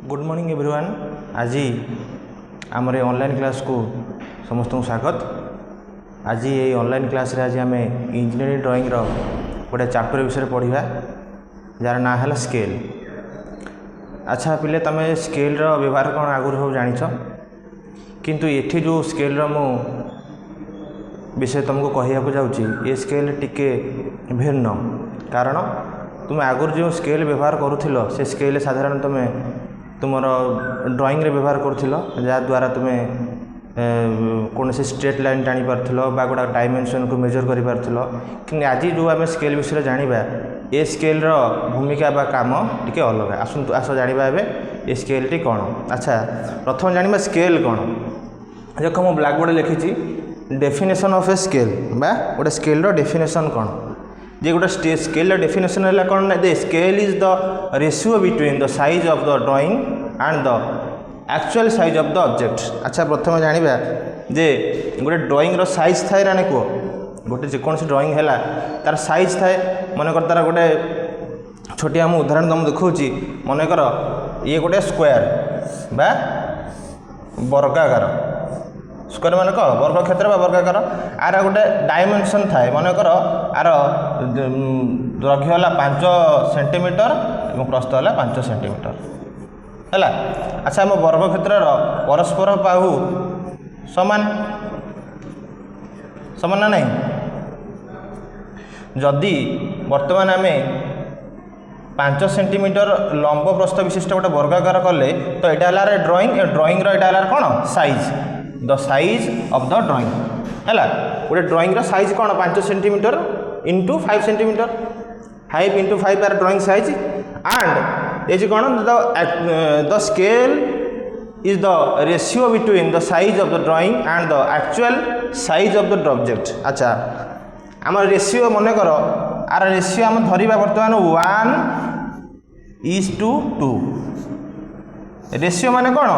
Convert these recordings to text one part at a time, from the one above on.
Good morning everyone. आज आमर online class को समस्त स्वागत। आज ये ऑनलाइन क्लास रे आज आम इंजीनियरिंग ड्राइंग गोटे चैप्टर विषय पढ़ा जार ना है स्केल। अच्छा पिले तुम स्केल व्यवहार कौन आगुरी सब जाच, किंतु ये जो स्केल मु विषय तुमको कहवाक जाऊँगी ये स्केल टिके भिन्न। कारण तुम आगुरी जो स्केल व्यवहार करुल से स्केल साधारण तुम तुम ड्राइंग रे व्यवहार करुल जहाँद्वारा तुम कौन से स्ट्रेट लाइन टाणी पार्थल बा गोटा डायमेंशन को मेजर कर पार्थल। कि आज जो आम स्केल विषय जाना ये स्केल भूमिका बा काम टिके अलग। आसतु आस जाना ए स्केल टी कौन। अच्छा प्रथम जाना स्केल कौन। देख मु ब्लैक बोर्ड लिखी डेफिनेशन ऑफ ए स्केल बा गोटे स्केल डेफिनेशन कौन। जे गोटे स्केल डेफिनेशन है कौन ना the scale is the ratio between the size of the drawing and the actual size of the object. अच्छा प्रथम जाना जे गोटे ड्राइंग रो साइज थाए रानी को गोटे जेकोसी ड्राइंग है तार साइज थाए। मनकर तार गोटे छोटिया मु उदाहरण तुम देखी मनकर ये गोटे स्क्वायर बा वर्गाकार स्क्वायर मान कौन वर्ग क्षेत्र बा वर्गाकार आर गोटे डायमेंशन थाए। मनकर आर दैर्घ्य है 5 सेंटीमीटर और प्रस्थ है 5 सेंटीमीटर है। अच्छा आम वर्ग क्षेत्र परस्पर बाहु समान समान ना नहीं। जदि वर्तमान आम 5 सेंटीमीटर लंब प्रस्थ विशिष्ट गोटे वर्गाकार कले तो यहाँ है ड्राइंग ड्राइंग रहा कौन size the size of the drawing है। गोटे ड्राइंग साइज कौन 5 centimetre into 5 centimetre 5 into 5 are drawing size and ये कौन the scale is the ratio between the size of the drawing and the actual size of the object. अच्छा आम ratio मन कर are ratio आम धरिबा वर्तमान 1:2 ratio माने कौन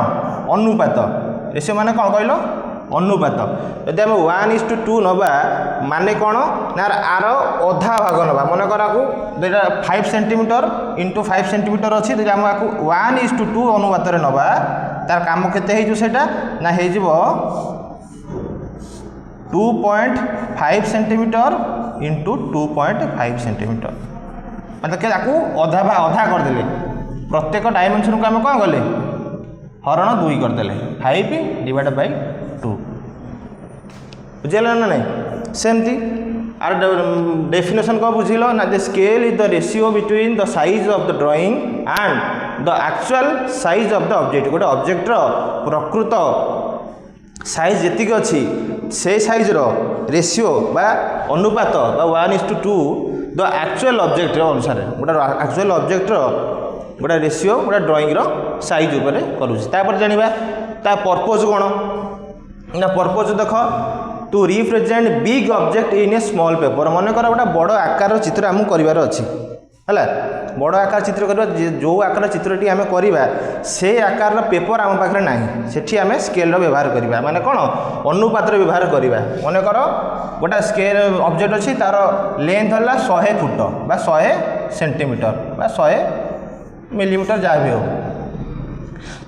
अनुपात। रेशियो माने कौन कहल अनुपात। यदि आम 1:2 नवा माने कौन ना आर अधा भाग नवा मनकर आपको 5 सेंटीमीटर इंटू 5 सेंटीमीटर अच्छी तो आम आपको 1:2 अनुपात नवा तार काम केते होटा ना हो 2.5 सेंटीमीटर इंटू 2.5 सेंटीमीटर मतलब आपको अधा करदे। प्रत्येक डायमेंशन को आम कौन कले हरण 2 करदे 5/2 बुझेगा ना नहीं। सेमती आर डेफिनेशन कौन बुझिल ना the scale is the ratio between the size of the drawing and the actual size of the object. गोटे ऑब्जेक्टर प्रकृत साइज जी अच्छी से साइज रेशियो बा अनुपात बा 1:2 द एक्चुअल ऑब्जेक्ट अनुसार गोटे एक्चुअल ऑब्जेक्टर गोटे रेशियो गोटे ड्राइंग साइज उपर करुँच। जाना ता पर्पज कौन ना पर्पज देख to represent big object in a small paper. मन कर गोटे बड़ आकार चित्र आमको करार अच्छी है बड़ आकार चित्र करवा जो आकार चित्रटी आम करवा से आकार पेपर आम पाखे ना से आम स्केल व्यवहार करवा माने कौन अनुपात व्यवहार करवा। मन कर गोटे स्केल ऑब्जेक्ट अच्छी तार लेंथ है 100 फुट बा 100 सेंटीमीटर बा 100 मिलीमीटर जहाँ भी हो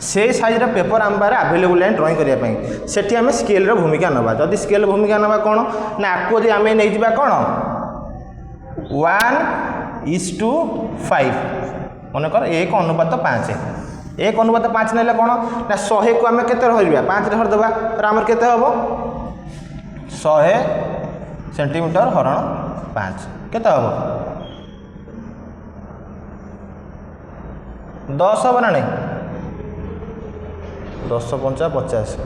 से साइज पेपर आम पाखे आवेलेबल है ड्राइंग करने से आम स्केल भूमिका नवा। जदि स्केल भूमिका नवा कौन ना आपको आम नहीं कौन 1:5 मनकर 1:5 1:5 ना कौन ना 100 को आम के 5 हरदे तो आम के 100 सेंटीमीटर हरण 5 के 10 हम ना नहीं 10 × 50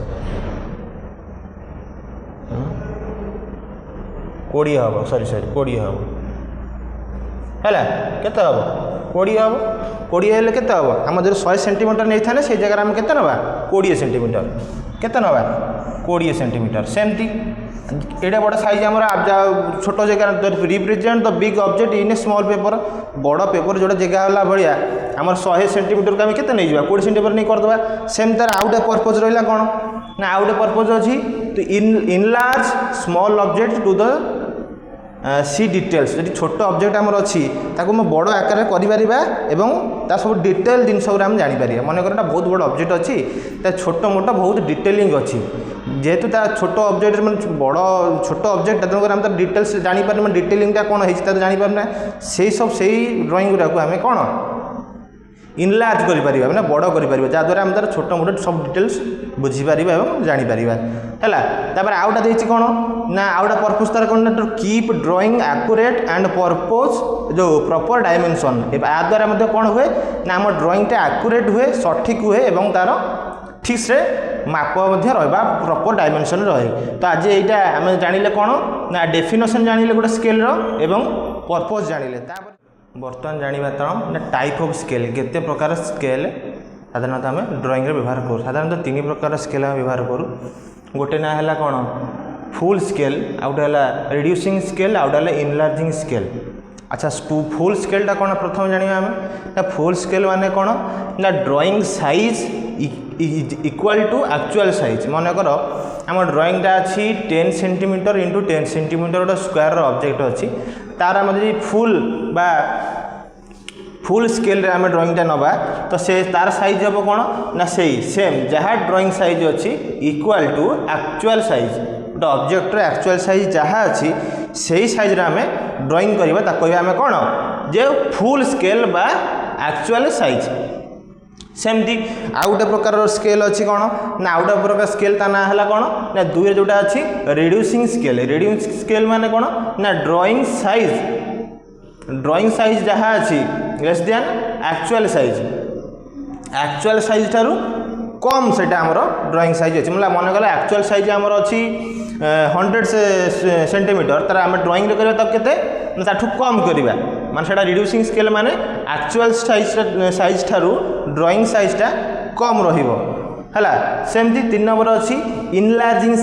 20 हम सॉरी 20 हम है केते हम 20 हम 20 हेल्ले केते हम आम जो 100 सेंटीमीटर नहीं था से जगह आम केते नवा 20 सेंटीमीटर केते नवा 20 सेंटीमीटर। सेमती एटा बड़ा साइज आम छोट जगह represent the big object in a small paper बड़ पेपर जो जगह है भाया आम 100 सेंटीमीटर को आम के नहीं 20 सेंटीमीटर नहीं करदे। सेम तार आउ गोटे पर्पज रहा कौन ना आउ गोटे पर्पज अच्छी to enlarge small object to the see details जो छोट ऑब्जेक्ट आमर अच्छी ताको मैं बड़ आकार कर सब डिटेल जिन आम जापर मन कर बहुत बड़ ऑब्जेक्ट अच्छी छोट मोट बहुत डिटेलिंग अच्छी जेहेतु छोट ऑब्जेक्ट मैं बड़ छोट ऑब्जेक्ट तेनालीर आम डिटेल्स जापर डिटेलिंगटा कौन है जापर से सब से ड्राइंग गुराक आम कौन इनलार्ज कर मैंने बड़ कर जहाँद्वारा आम तार छोट मोट सब डिटेल्स बुझीपर और जापर है आउटा देखिए कौन ना आउटा पर्पज तार कौन to keep drawing accurate and purpose जो प्रॉपर डायमेंशन या द्वारा कौन हुए ना आम ड्राइंगटा एक्यूरेट हुए सठिक हुए और तार ठीक से माप रहा प्रॉपर डायमेंशन रहे। तो आज यहाँ आम जानिले कौन ना डेफिनेशन जानिले गोटे स्केल एवं पर्पज जानिले बर्तमान जाना तरह टाइप ऑफ स्केल केते प्रकार स्केल साधारणतः आम ड्राइंग व्यवहार करूँ साधारणतः तीन प्रकार स्केल आम व्यवहार करूँ गोटे ना है कौन फुल स्केल आउटे है रिड्यूसिंग स्केल आउटे है इनलार्जिंग स्केल। अच्छा फुल स्केलटा कौन प्रथम जाना आम ना फुल स्केल माने कौन ना drawing size equal to actual size मन कर आम ड्राइंगटा अच्छी 10 सेंटीमीटर इंटू 10 सेंटीमीटर गोटे स्क्वायर ऑब्जेक्ट अच्छी तार आम जी फुल बा फुल स्केल आम ड्राइंगटा नवा तो से तार साइज हम कौन ना से सेम जहाँ ड्राइंग साइज अच्छी इक्वल टू एक्चुअल साइज गोटे ऑब्जेक्टर एक्चुअल साइज जहाँ अच्छी से साइज आम ड्राइंग करवा आम कौन जे फुल स्केल बा एक्चुअल साइज। सेमती आउ गोटे प्रकार स्केल अच्छी कौन ना आउ गोटे प्रकार स्केल ता ना है कौन ना दुई जोटा अच्छी रिड्यूसिंग स्केल माने कौन ना ड्राइंग साइज जहाँ अच्छी लेस देन एक्चुअल साइज ठारू कम से आमर ड्राइंग साइज अच्छी मतलब मन कला एक्चुअल साइज आमर अच्छी 100 सेंटीमीटर तार आम ड्राइंग करवा तब केते ताठू कम करवा माने सेटा रिड्यूसिंग स्केल माने एक्चुअल साइज ठारू ड्राइंग साइजटा कम रहिबो है। सेमती 3 नंबर अच्छी इनलार्जिंग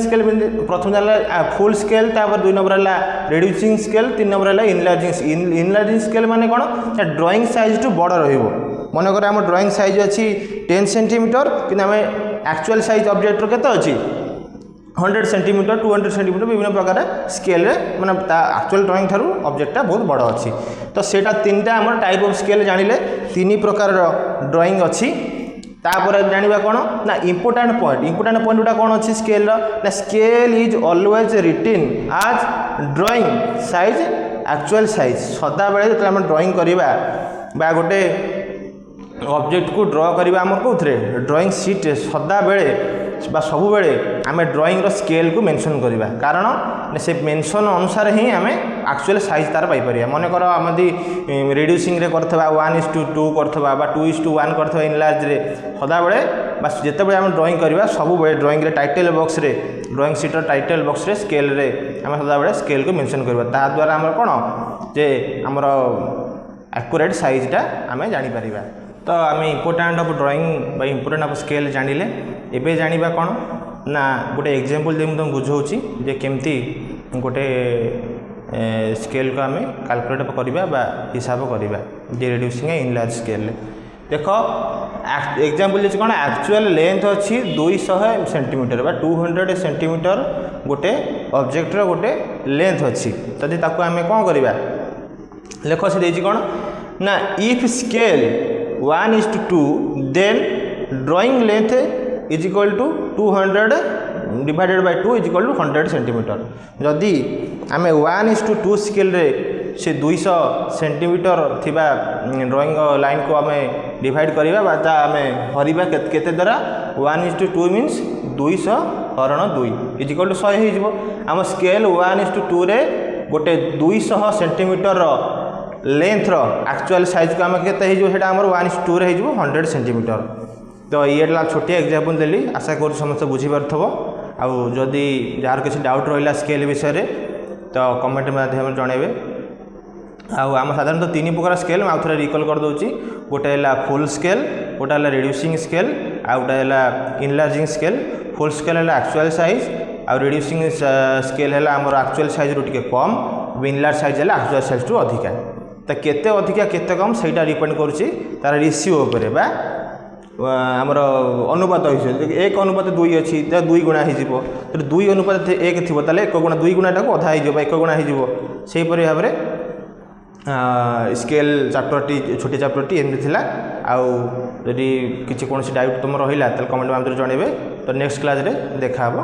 स्केल प्रथम है फुल स्केल तापर 2 नंबर है रिड्यूसिंग स्केल 3 नंबर है इनलार्जिंग स्केल माने कौन ड्राइंग साइज टू बड़ रहिबो मन कर आम ड्राइंग साइज अच्छी 10 सेंटीमीटर कि आम एक्चुअल साइज ऑब्जेक्टर केते अच्छी 100 सेंटीमीटर 200 सेंटीमीटर विभिन्न प्रकार स्केल माने एक्चुअल ड्राइंग ठारू ऑब्जेक्टा बहुत बड़ अच्छी। तो सेटा 3टा आम टाइप ऑफ स्केल जानिले 3 प्रकार ड्राइंग अच्छी। तापर जानिबा कौन ना इंपोर्टेंट पॉइंट गुटा कौन अच्छी स्केल ना स्केल इज ऑलवेज रिटिन आज ड्राइंग साइज एक्चुअल साइज सदा बेले जो आम ड्राइंग करवा बा गोटे ऑब्जेक्ट को ड्र करवा आम कौन ड्राइंग सीट सदा बेले सब बेले आम ड्राइंग स्केल को मेंशन करवा कारण से मेंशन अनुसार ही आम एक्चुअल साइज तार पाइपर मन कर आम रिड्यूसिंग करवा 1:2 करवा 2:1 करवा इनलार्ज रे सदा बेले बस जिते आम ड्राइंग करवा सब बेले ड्राइंग टाइटल बॉक्स रे ड्राइंग सीटर टाइटल बॉक्स रे स्केल रे आम सदा बेले स्केल को मेंशन करवा ता द्वारा आम कौन जे आमर एक्यूरेट साइजटा आम जापर। तो आम importance of drawing importance of scale जानिले एबे जानिबा कौन ना गोटे एग्जांपल दे तुम बुझाऊँगी जे केमती गोटे स्केल को आम कैलकुलेट करवा हिसाब करवा जे रिड्यूसिंग इनलार्ज स्केल देख एग्जांपल जैसे कौन एक्चुअल लेंथ अच्छी 200 सेंटीमीटर बा 200 सेंटीमीटर गोटे ऑब्जेक्टर गोटे लेंथ अच्छी जदि ताको आम कौन करवा लेख से देती कौन ना if scale 1:2 then drawing length is equal to 200 divided by 2 is equal to 100 centimetre जदि आम 1:2 स्केल रे से 200 सेंटीमीटर थिबा ड्राइंग लाइन को आम डिवाइड करवा आम हरवा केते द्वारा 1:2 मीन्स 200 हरण 2 इज इक्वल टू 100 हो आम स्केल 1:2 रे गोटे 200 सेंटीमीटर लेंथ एक्चुअल साइज को आम केते होटा आम 1:2 रे 100 सेंटीमीटर। तो ये छोटिया एग्जांपल देली आशा कर समस्त बुझीपार आउ जदि जार किसी डाउट रहा स्केल विषय तो कमेंट माध्यम जनइबे। आम साधारणतः 3 प्रकार स्केल मैं आउे रिकल कर दूसरी गोटे है फुल स्केल गोटे है रिड्यूसिंग स्केल आ गोटे है इनलार्जिंग स्केल। फुल स्केल है एक्चुअल साइज आ रिड्यूसिंग स्केल है आमर एक्चुअल साइज रू टे कम इनलार्ज साइज है एक्चुअल साइज टू अधिका। तो केते अधिका केते कम सेटा डिपेंड करुच्ची तार रेशियो उपरे बा ଆମର ଅନୁପାତ ହୋଇଛି 1:2 ଅଛି, 2 ଗୁଣା ହୋଇଯିବ। ଯଦି 2:1 ଥିବ ତାହେଲେ 1 ଗୁଣା 2 ଗୁଣାଟାକୁ ଅଧା ହୋଇଯିବ ବା 1 ଗୁଣା ହୋଇଯିବ। ସେହିପରି ଭାବରେ ସ୍କେଲ୍ ଚାପ୍ଟରଟି ଛୋଟିଆ ଚାପ୍ଟରଟି ଏମିତି ଥିଲା। ଆଉ ଯଦି କିଛି କୌଣସି ଡାଉଟ୍ ତୁମର ରହିଲା ତାହେଲେ କମେଣ୍ଟ ମାଧ୍ୟମରେ ଜଣାଇବେ। ତ ନେକ୍ସଟ କ୍ଲାସ୍ରେ ଦେଖା ହେବ।